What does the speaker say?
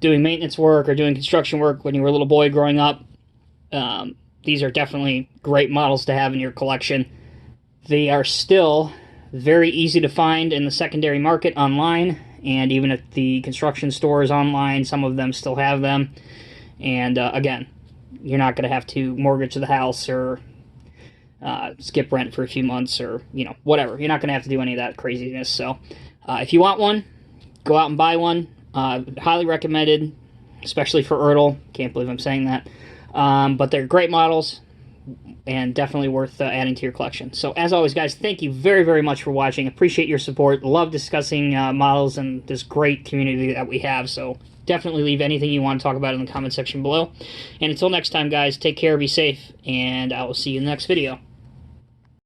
doing maintenance work or doing construction work when you were a little boy growing up, these are definitely great models to have in your collection. They are still very easy to find in the secondary market online, and even at the construction stores online, some of them still have them. And again, you're not going to have to mortgage the house or skip rent for a few months, or whatever. You're not going to have to do any of that craziness. So if you want one, go out and buy one. Highly recommended, especially for ERTL. Can't believe I'm saying that. But they're great models and definitely worth adding to your collection. So as always, guys, thank you very, very much for watching. Appreciate your support. Love discussing models and this great community that we have. So definitely leave anything you want to talk about in the comment section below. And until next time, guys, take care, be safe, and I will see you in the next video.